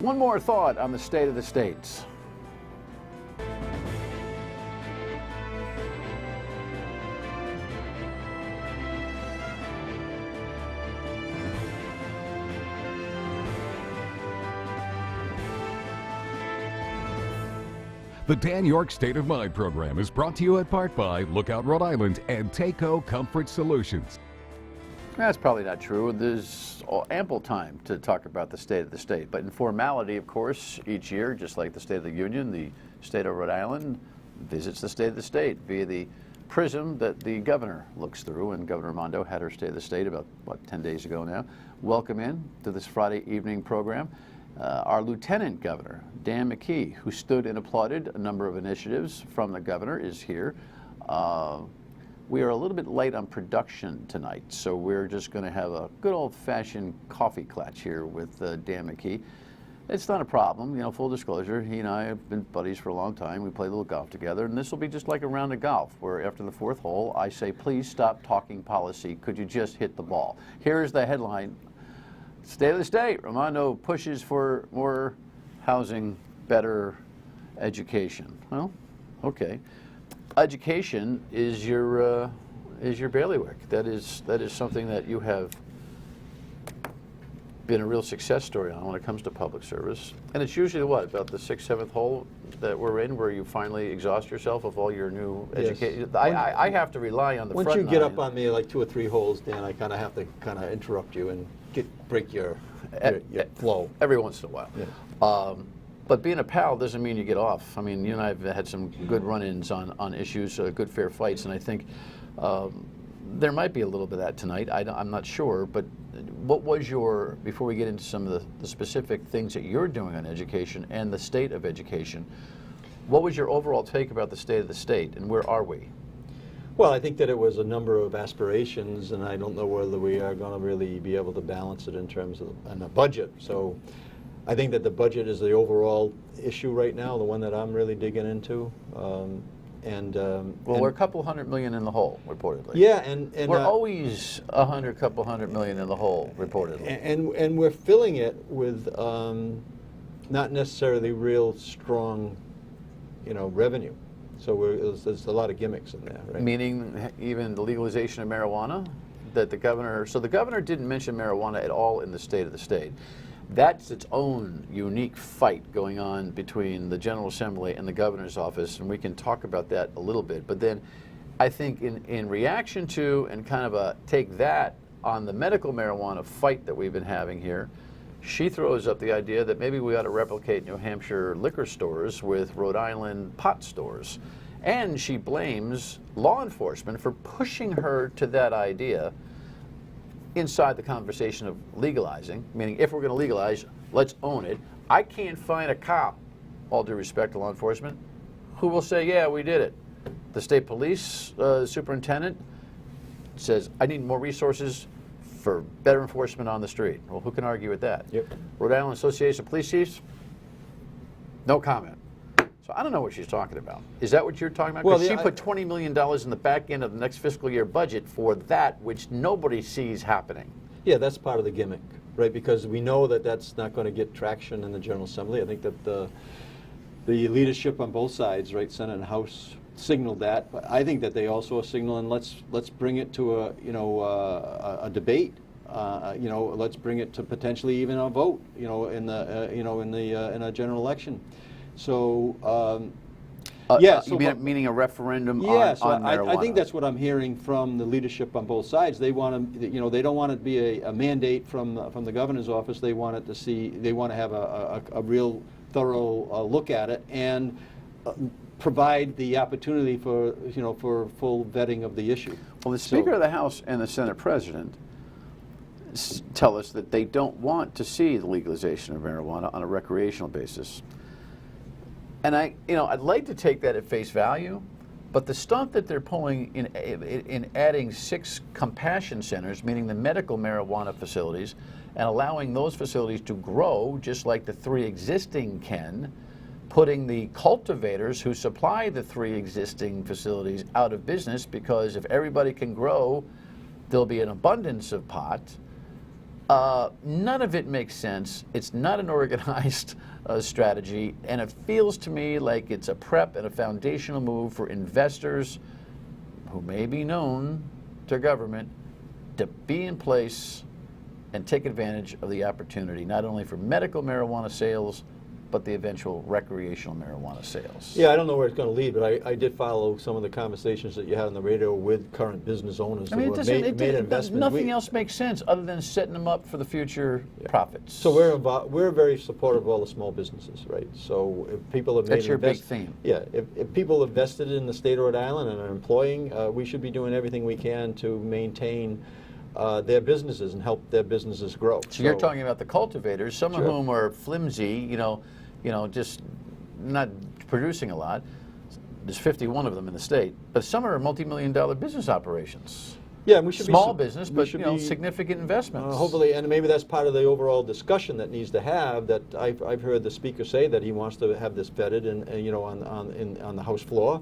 One more thought on the state of the states. The Dan York State of Mind program is brought to you at part by Lookout Rhode Island and Takeo Comfort Solutions. That's probably not true. There's ample time to talk about the state of the state. But in formality, of course, each year, just like the State of the Union, the state of Rhode Island visits the state of the state via the prism that the governor looks through. And Governor Raimondo had her State of the State about, 10 days ago now. Welcome in to this Friday evening program. Our Lieutenant Governor, Dan McKee, who stood and applauded a number of initiatives from the governor, is here. We are a little bit late on production tonight, so we're just going to have a good old-fashioned coffee clatch here with Dan McKee. It's not a problem, you know, full disclosure. He and I have been buddies for a long time. We play a little golf together, and this will be just like a round of golf, where after the fourth hole, I say, please stop talking policy. Could you just hit the ball? Here's the headline. State of the state. Raimondo pushes for more housing, better education. Well, okay. Education is your bailiwick. That is something that you have been a real success story on when it comes to public service. And it's usually what, about the 6th, 7th hole that we're in, where you finally exhaust yourself of all your new education. I have to rely on the front Once you get nine. up on me like 2 or 3 holes, Dan, I kind of have to interrupt you and break your flow. Every once in a while. Yeah. But being a pal doesn't mean you get off. I mean, you and I have had some good run-ins on issues, good fair fights, and I think there might be a little bit of that tonight. I'm not sure, but what was your, before we get into some of the specific things that you're doing on education and the state of education, what was your overall take about the state of the state, and where are we? Well, I think that it was a number of aspirations, and I don't know whether we are going to really be able to balance it in terms of a budget. So I think that the budget is the overall issue right now, the one that I'm really digging into. We're a couple $100 million in the hole, reportedly. Yeah, and we're always couple $100 million in the hole, reportedly. And we're filling it with not necessarily real strong, revenue. So there's a lot of gimmicks in there, right? Meaning even the legalization of marijuana, that the governor. So the governor didn't mention marijuana at all in the state of the state. That's its own unique fight going on between the General Assembly and the governor's office, and we can talk about that a little bit. But then I think in reaction to and kind of a take that on the medical marijuana fight that we've been having here, she throws up the idea that maybe we ought to replicate New Hampshire liquor stores with Rhode Island pot stores. And she blames law enforcement for pushing her to that idea inside the conversation of legalizing, meaning if we're going to legalize, let's own it. I can't find a cop, all due respect to law enforcement, who will say, yeah, we did it. The state police superintendent says, I need more resources for better enforcement on the street. Well, who can argue with that? Yep. Rhode Island Association of Police Chiefs, no comment. So I don't know what she's talking about. Is that what you're talking about? Because she put $20 million in the back end of the next fiscal year budget for that, which nobody sees happening. Yeah, that's part of the gimmick, right? Because we know that that's not going to get traction in the General Assembly. I think that the leadership on both sides, right, Senate and House, signaled that. But I think that they also are signaling let's bring it to a debate. Let's bring it to potentially even a vote. In a general election. So. Meaning a referendum on marijuana. I think that's what I'm hearing from the leadership on both sides. They want to, they don't want it to be a mandate from the governor's office. They want to have a real thorough look at it and provide the opportunity for full vetting of the issue. Well, the Speaker of the House and the Senate President tell us that they don't want to see the legalization of marijuana on a recreational basis. And I'd like to take that at face value, but the stunt that they're pulling in adding 6 compassion centers, meaning the medical marijuana facilities, and allowing those facilities to grow just like the 3 existing can, putting the cultivators who supply the 3 existing facilities out of business, because if everybody can grow, there'll be an abundance of pot. None of it makes sense. It's not an organized strategy, and it feels to me like it's a prep and a foundational move for investors who may be known to government to be in place and take advantage of the opportunity, not only for medical marijuana sales, but the eventual recreational marijuana sales. Yeah, I don't know where it's going to lead, but I did follow some of the conversations that you had on the radio with current business owners I mean, who have made investments. nothing else makes sense other than setting them up for the future profits. So we're very supportive of all the small businesses, right? So if people have made That's your big theme. Yeah, if people have invested in the state of Rhode Island and are employing, we should be doing everything we can to maintain their businesses and help their businesses grow. So you're talking about the cultivators, some Sure. of whom are flimsy, just not producing a lot. There's 51 of them in the state, but some are multi-million-dollar business operations. Yeah, and we should Small be business, but significant investments. hopefully, and maybe that's part of the overall discussion that needs to have. That I've heard the speaker say that he wants to have this vetted and on the House floor,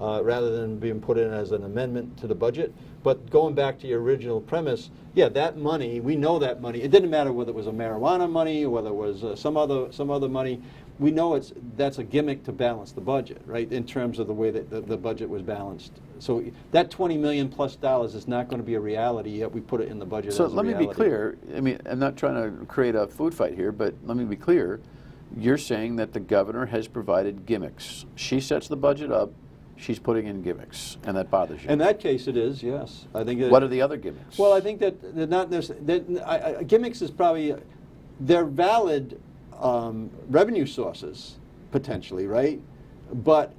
rather than being put in as an amendment to the budget. But going back to your original premise, yeah, that money, we know that money. It didn't matter whether it was a marijuana money or whether it was some other money. We know that's a gimmick to balance the budget, right? In terms of the way that the budget was balanced. So that $20 million plus is not going to be a reality yet. We put it in the budget. So as a let me reality. be clear. I mean, I'm not trying to create a food fight here, but let me be clear. You're saying that the governor has provided gimmicks. She sets the budget up. She's putting in gimmicks, and that bothers you. In that case, it is, yes. I think. What are the other gimmicks? Well, I think that they're not necessarily. Gimmicks is probably they're valid revenue sources potentially, right? But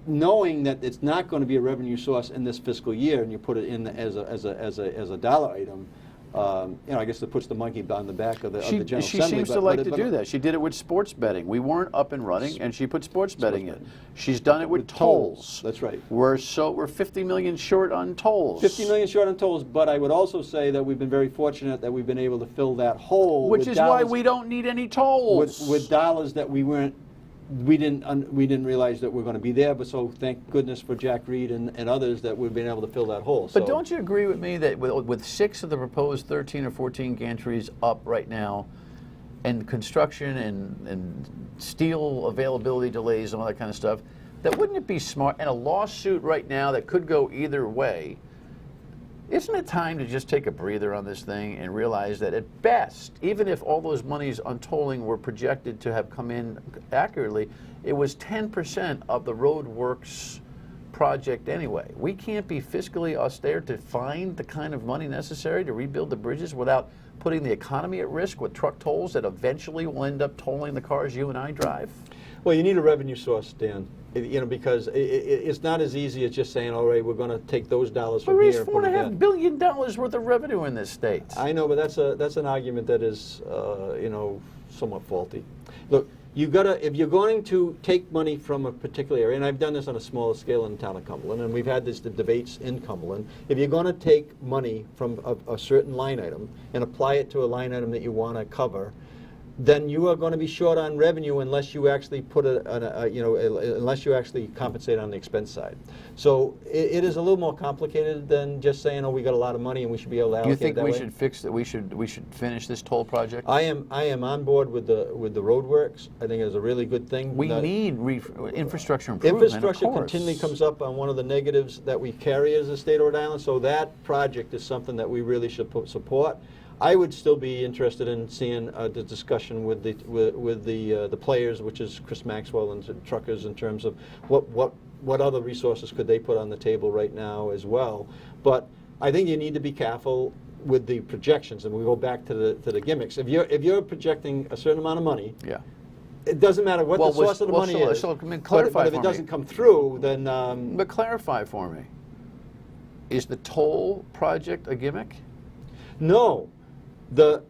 knowing that it's not going to be a revenue source in this fiscal year, and you put it in as a dollar item. I guess it puts the monkey on the back of the General She Assembly. seems to like to do that. She did it with sports betting. We weren't up and running, and she put sports betting in. She's done it with tolls. That's right. We're 50 million short on tolls. 50 million short on tolls, but I would also say that we've been very fortunate that we've been able to fill that hole. Which is why we don't need any tolls. With dollars that we didn't realize that we're going to be there, but so thank goodness for Jack Reed and others that we've been able to fill that hole. But don't you agree with me that with 6 of the proposed 13 or 14 gantries up right now, and construction and steel availability delays and all that kind of stuff, that wouldn't it be smart, and a lawsuit right now that could go either way, isn't it time to just take a breather on this thing and realize that at best, even if all those monies on tolling were projected to have come in accurately, it was 10% of the road works project anyway. We can't be fiscally austere to find the kind of money necessary to rebuild the bridges without putting the economy at risk with truck tolls that eventually will end up tolling the cars you and I drive. Well, you need a revenue source, Dan. Because it's not as easy as just saying, all right, we're going to take those dollars from here. There is $4.5 billion worth of revenue in this state. I know, but that's an argument that is, somewhat faulty. Look, if you're going to take money from a particular area, and I've done this on a smaller scale in the town of Cumberland, and we've had the debates in Cumberland. If you're going to take money from a certain line item and apply it to a line item that you want to cover, then you are going to be short on revenue unless you actually unless you actually compensate on the expense side. So it is a little more complicated than just saying, oh, we got a lot of money and we should be able to allocate You think that we way. should fix that? We should finish this toll project. I am on board with the roadworks. I think it's a really good thing. We need infrastructure improvement. Infrastructure of course. continually comes up on one of the negatives that we carry as a state of Rhode Island. So that project is something that we really should support. I would still be interested in seeing the discussion with the players, which is Chris Maxwell and truckers, in terms of what other resources could they put on the table right now as well. But I think you need to be careful with the projections, and we go back to the gimmicks. If you're projecting a certain amount of money, yeah, it doesn't matter what the source of the money is. So clarify but if it doesn't come through, then. But clarify for me. Is the toll project a gimmick? No. The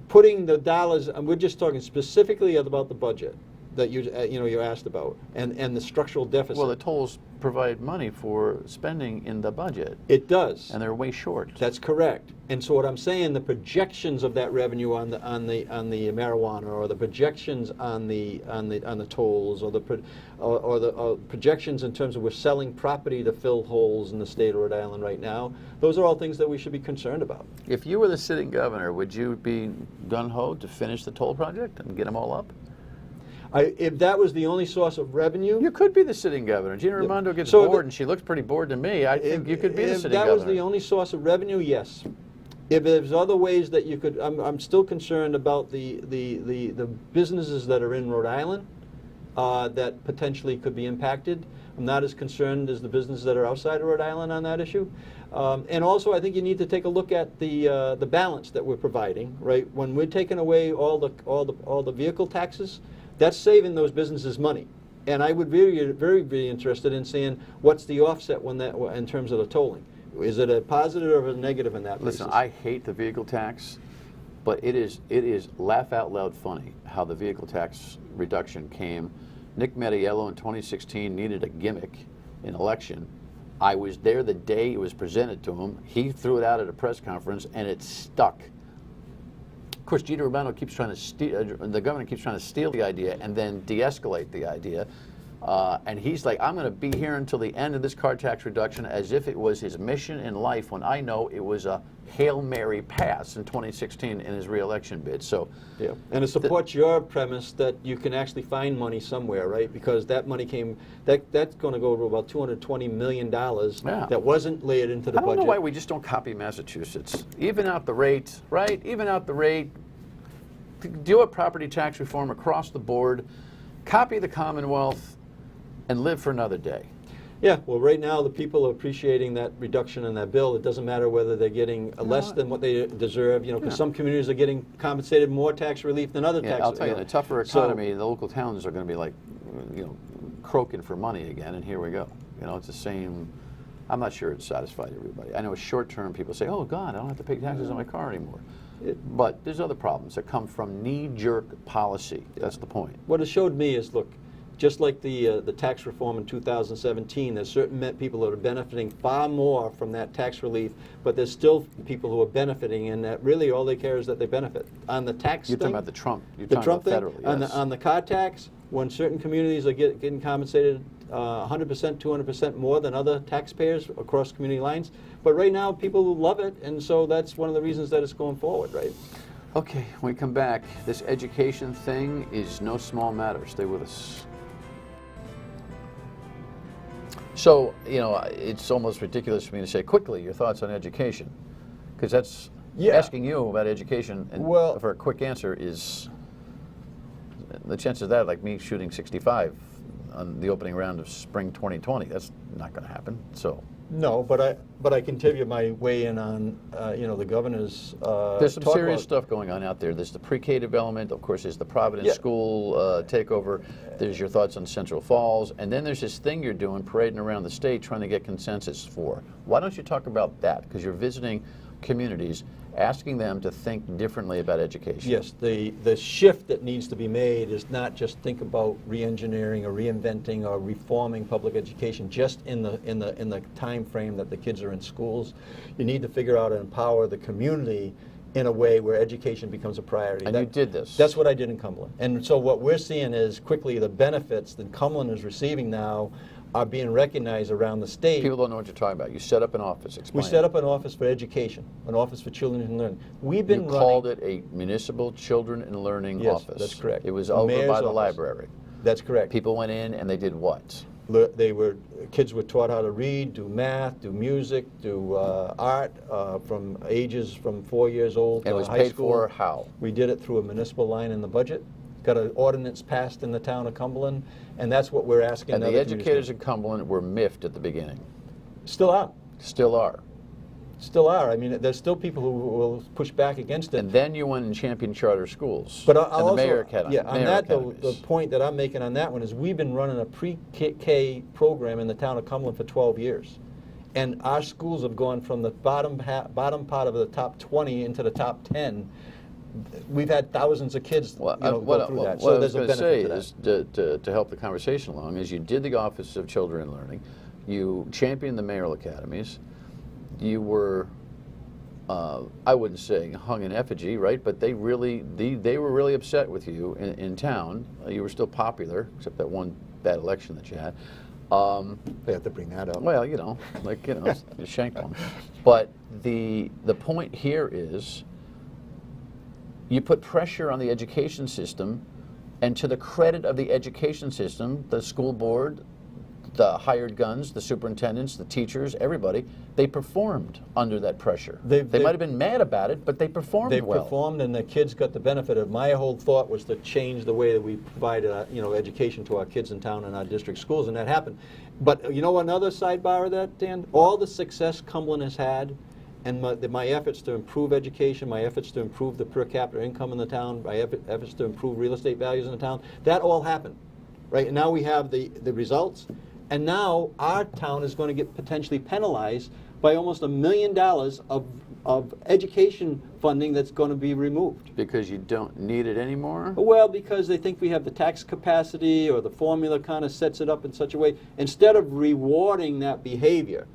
putting the dollars, and we're just talking specifically about the budget. that you asked about, and the structural deficit. Well, the tolls provide money for spending in the budget, it does, and they're way short. That's correct. And so what I'm saying, the projections of that revenue on the marijuana, or the projections on the tolls, or the projections in terms of we're selling property to fill holes in the state of Rhode Island right now, those are all things that we should be concerned about. If you were the sitting governor, would you be gung-ho to finish the toll project and get them all up? If that was the only source of revenue, You could be the sitting governor. Gina Raimondo gets So bored, and she looks pretty bored to me. I think you could be the if sitting that governor. was the only source of revenue, yes. If there's other ways that you could, I'm still concerned about the businesses that are in Rhode Island that potentially could be impacted. I'm not as concerned as the businesses that are outside of Rhode Island on that issue. And also, I think you need to take a look at the balance that we're providing. Right, when we're taking away all the vehicle taxes, that's saving those businesses money. And I would very be interested in seeing what's the offset in terms of the tolling. Is it a positive or a negative in that basis? Listen, I hate the vehicle tax, but it is laugh out loud funny how the vehicle tax reduction came. Nick Mattiello in 2016 needed a gimmick in election. I was there the day it was presented to him. He threw it out at a press conference, and it stuck. Of course, Gina Raimondo keeps trying to steal. The governor keeps trying to steal the idea and then de-escalate the idea. And he's like, I'm going to be here until the end of this car tax reduction, as if it was his mission in life, when I know it was a Hail Mary pass in 2016 in his re-election bid. So, yeah, and it supports your premise that you can actually find money somewhere, right? Because that money that's going to go to about $220 million that wasn't laid into the budget. I don't know why we just don't copy Massachusetts. Even out the rate, right? Even out the rate. Do a property tax reform across the board. Copy the Commonwealth and live for another day. Yeah, well, right now the people are appreciating that reduction in that bill. It doesn't matter whether they're getting less than what they deserve, because some communities are getting compensated more tax relief than other tax. I'll tell you, in a tougher economy, the local towns are going to be like, croaking for money again, and here we go. It's the same. I'm not sure it's satisfied everybody. I know short term people say, oh God, I don't have to pay taxes on my car anymore. But there's other problems that come from knee-jerk policy. That's the point. What it showed me is, look, just like the tax reform in 2017, there's certain people that are benefiting far more from that tax relief, but there's still people who are benefiting, and that really all they care is that they benefit. On the tax You're thing, talking about the Trump. You're the talking Trump about thing, federally, yes. on the car tax, when certain communities are getting compensated 100%, 200% more than other taxpayers across community lines. But right now, people love it, and so that's one of the reasons that it's going forward, right? Okay, when we come back, this education thing is no small matter. Stay with us. So, it's almost ridiculous for me to say quickly your thoughts on education, because that's asking you about education, and for a quick answer is the chances of that, like me shooting 65 on the opening round of spring 2020. That's not going to happen. So. No, but I can tell you my weigh in on the governor's. There's some serious stuff going on out there. There's the pre-K development, of course. There's the Providence School takeover. There's your thoughts on Central Falls, and then there's this thing you're doing, parading around the state, trying to get consensus for. Why don't you talk about that? Because you're visiting communities, asking them to think differently about education. Yes, the shift that needs to be made is not just think about re-engineering or reinventing or reforming public education just in the time frame that the kids are in schools. You need to figure out and empower the community in a way where education becomes a priority. And you did this. That's what I did in Cumberland. And so what we're seeing is quickly the benefits that Cumberland is receiving now are being recognized around the state. People don't know what you're talking about. You set up an office. Explain. We set up an office for education, an office for children and learning. We've been You called it a municipal children and learning office. Yes, that's correct. It was over Mayor's by the office. library. That's correct. People went in and they did what? Kids were taught how to read, do math, do music, do art from ages from 4 years old to And it was high paid school. for how? We did it through a municipal line in the budget. Got an ordinance passed in the town of Cumberland, and that's what we're asking. And the other communities educators to in Cumberland were miffed at the beginning. Still are. Still are. Still are. I mean, there's still people who will push back against it. And then you went and championed charter schools. But and the Mayor Academy. Yeah, on that, the point that I'm making on that one is we've been running a pre-K program in the town of Cumberland for 12 years. And our schools have gone from the bottom part of the top 20 into the top 10 we've had thousands of kids go through that. What So I was there's a going to benefit say to that. is to help the conversation along is you did the Office of Children and Learning, you championed the mayoral academies, you were, I wouldn't say hung in effigy, right? But they were really upset with you in town. You were still popular, except that one bad election that you had. They have to bring that up. Well, you shanked one. But the point here is you put pressure on the education system, and to the credit of the education system, the school board, the hired guns, the superintendents, the teachers, everybody, they performed under that pressure. They might have been mad about it, but they performed well. They performed, and the kids got the benefit of it. My whole thought was to change the way that we provide education to our kids in town and our district schools, and that happened. But you know another sidebar of that, Dan? All the success Cumberland has had, and my efforts to improve education, my efforts to improve the per capita income in the town, my efforts to improve real estate values in the town, that all happened, right? And now we have the results. And now our town is going to get potentially penalized by almost $1 million of education funding that's going to be removed. Because you don't need it anymore? Well, because they think we have the tax capacity, or the formula kind of sets it up in such a way. Instead of rewarding that behavior,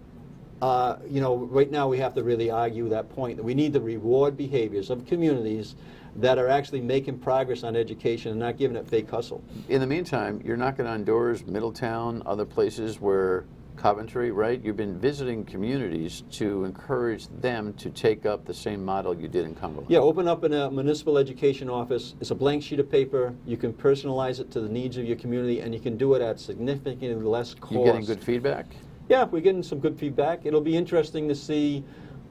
right now we have to really argue that point, that we need to reward behaviors of communities that are actually making progress on education and not giving it fake hustle. In the meantime, you're knocking on doors, Middletown, other places where Coventry, right? You've been visiting communities to encourage them to take up the same model you did in Cumberland. Yeah, open up in a municipal education office. It's a blank sheet of paper. You can personalize it to the needs of your community, and you can do it at significantly less cost. You getting good feedback? Yeah, we're getting some good feedback. It'll be interesting to see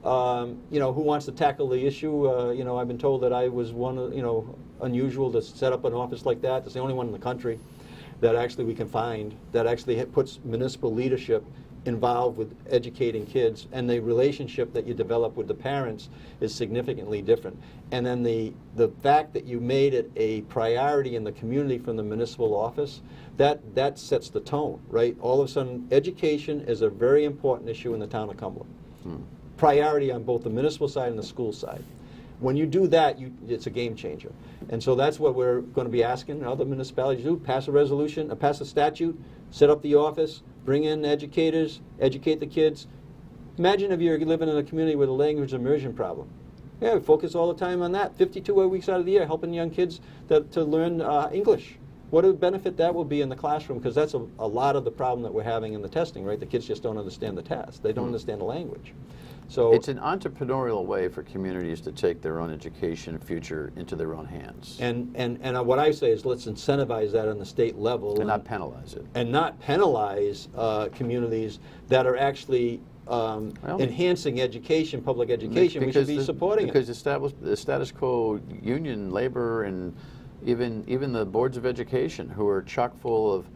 who wants to tackle the issue. I've been told that I was unusual to set up an office like that. It's the only one in the country that actually we can find that actually puts municipal leadership involved with educating kids, and the relationship that you develop with the parents is significantly different. And then the fact that you made it a priority in the community from the municipal office, that sets the tone, right? All of a sudden, education is a very important issue in the town of Cumberland. Priority on both the municipal side and the school side. When you do that, it's a game changer. And so that's what we're going to be asking other municipalities to do: pass a resolution, pass a statute, set up the office, bring in educators, educate the kids. Imagine if you're living in a community with a language immersion problem. Yeah, we focus all the time on that, 52 weeks out of the year, helping young kids to learn English. What a benefit that will be in the classroom, because that's a lot of the problem that we're having in the testing, right? The kids just don't understand the test. They don't understand the language. So it's an entrepreneurial way for communities to take their own education future into their own hands. And what I say is, let's incentivize that on the state level. And not penalize it. And not penalize communities that are actually enhancing education, public education. We should be supporting it. Because the status quo union, labor, and even the boards of education, who are chock full of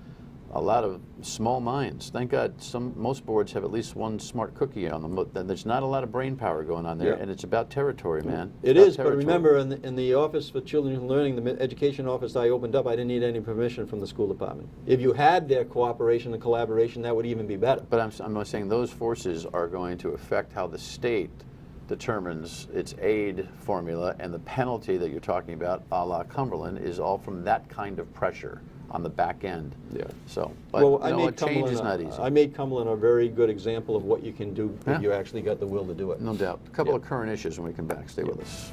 a lot of small minds. Thank God most boards have at least one smart cookie on them. There's not a lot of brain power going on there, and it's about territory, man. It is, but remember, in the Office for Children and Learning, the education office I opened up, I didn't need any permission from the school department. If you had their cooperation and collaboration, that would even be better. But I'm saying those forces are going to affect how the state determines its aid formula, and the penalty that you're talking about, a la Cumberland, is all from that kind of pressure on the back end. Yeah. So, but change is not easy. I made Cumberland a very good example of what you can do if you actually got the will to do it. No doubt. A couple of current issues when we come back. Stay with us.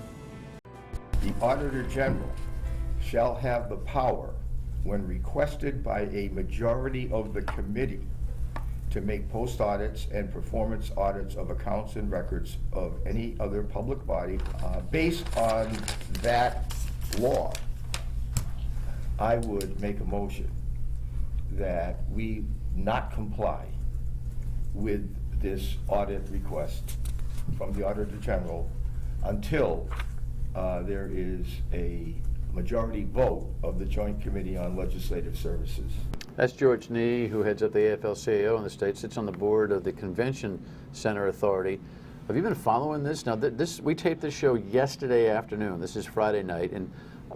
The Auditor General shall have the power, when requested by a majority of the committee, to make post audits and performance audits of accounts and records of any other public body based on that law. I would make a motion that we not comply with this audit request from the Auditor General until there is a majority vote of the Joint Committee on Legislative Services. That's George Nee, who heads up the AFL-CIO in the state, sits on the board of the Convention Center Authority. Have you been following this? Now, we taped this show yesterday afternoon. This is Friday night, and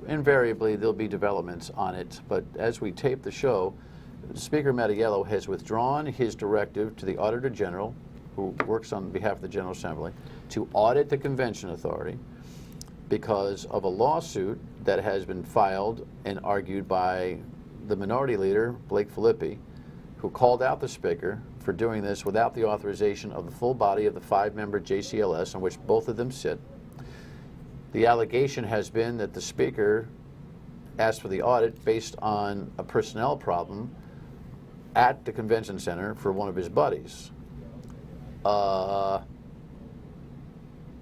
invariably there'll be developments on it. But as we tape the show, Speaker Mattiello has withdrawn his directive to the Auditor General, who works on behalf of the General Assembly, to audit the Convention Authority. because of a lawsuit that has been filed and argued by the minority leader, Blake Filippi, who called out the Speaker for doing this without the authorization of the full body of the 5-member JCLS on which both of them sit. The allegation has been that the Speaker asked for the audit based on a personnel problem at the convention center for one of his buddies.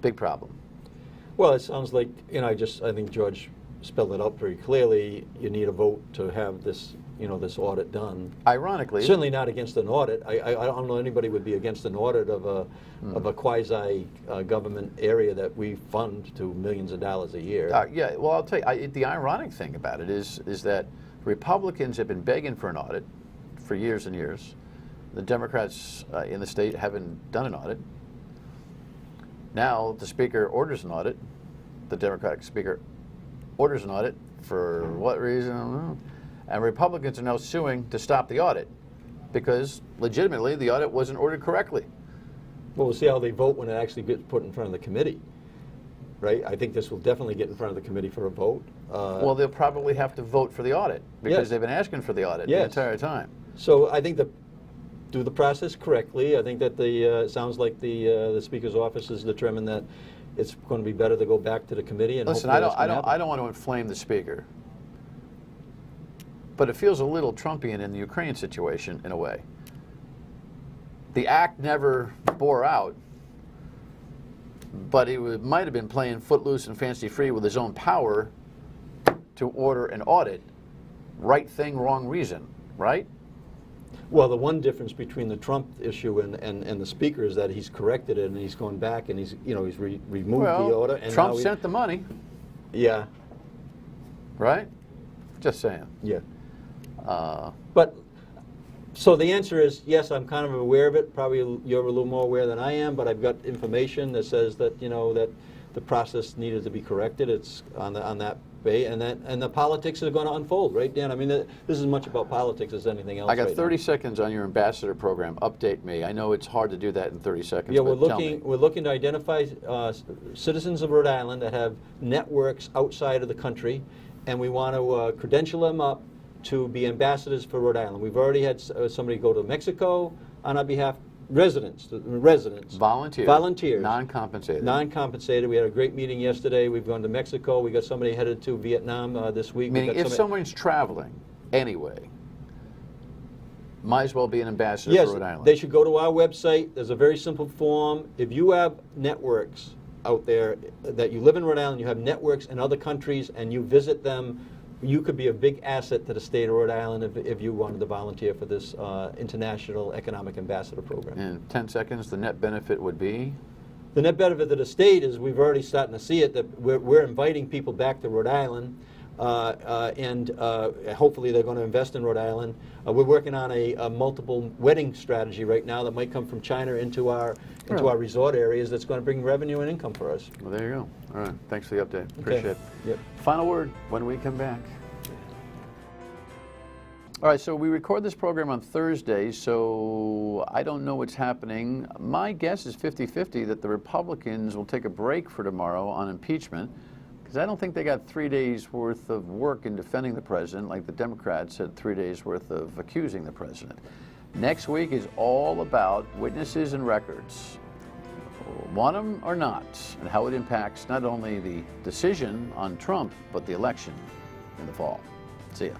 Big problem. Well, it sounds like, I think George spelled it out very clearly. You need a vote to have this, this audit done. Ironically, Certainly not against an audit. I don't know anybody would be against an audit of a quasi government area that we fund to millions of dollars a year. yeah, well, I'll tell you, the ironic thing about it is that Republicans have been begging for an audit for years and years. The Democrats in the state haven't done an audit. Now the Speaker orders an audit. The Democratic Speaker orders an audit. For what reason? I don't know. And Republicans are now suing to stop the audit because legitimately the audit wasn't ordered correctly. Well, we'll see how they vote when it actually gets put in front of the committee, right? I think this will definitely get in front of the committee for a vote. Well, they'll probably have to vote for the audit because Yes. they've been asking for the audit the Yes. entire time. So I think do the process correctly. I think that it sounds like the Speaker's office has determined that it's going to be better to go back to the committee and Listen, hopefully I don't want to inflame the Speaker, but it feels a little Trumpian in the Ukraine situation in a way. The act never bore out, but he might have been playing footloose and fancy free with his own power to order an audit. Right thing, wrong reason, right? Well, the one difference between the Trump issue and the Speaker is that he's corrected it and he's gone back and he's removed the order. And Trump now sent the money, Yeah, right? Just saying. yeah. But so the answer is yes. I'm kind of aware of it. Probably you're a little more aware than I am. But I've got information that says that that the process needed to be corrected. It's on that way, and the politics are going to unfold, right, Dan? I mean, this is as much about politics as anything else. I got right 30 now. seconds on your ambassador program. Update me. I know it's hard to do that in 30 seconds. Yeah, but tell me. we're looking to identify citizens of Rhode Island that have networks outside of the country, and we want to credential them up to be ambassadors for Rhode Island. We've already had somebody go to Mexico on our behalf. Residents, volunteers, non-compensated. Non-compensated. We had a great meeting yesterday. We've gone to Mexico. We got somebody headed to Vietnam this week. Meaning, if someone's traveling anyway, might as well be an ambassador yes, for Rhode Island. they should go to our website. There's a very simple form. If you have networks out there that you live in Rhode Island, you have networks in other countries, and you visit them, you could be a big asset to the state of Rhode Island if you wanted to volunteer for this International Economic Ambassador Program. In 10 seconds, the net benefit would be? The net benefit to the state is we've already starting to see it, that we're inviting people back to Rhode Island, and hopefully they're going to invest in Rhode Island. We're working on a multiple wedding strategy right now that might come from China into our resort areas that's going to bring revenue and income for us. Well, there you go. All right. Thanks for the update. Appreciate it. Yep. Final word when we come back. All right, so we record this program on Thursday, so I don't know what's happening. My guess is 50-50 that the Republicans will take a break for tomorrow on impeachment, because I don't think they got 3 days worth of work in defending the president like the Democrats had 3 days worth of accusing the president. Next week is all about witnesses and records. Want them or not, and how it impacts not only the decision on Trump, but the election in the fall. See ya.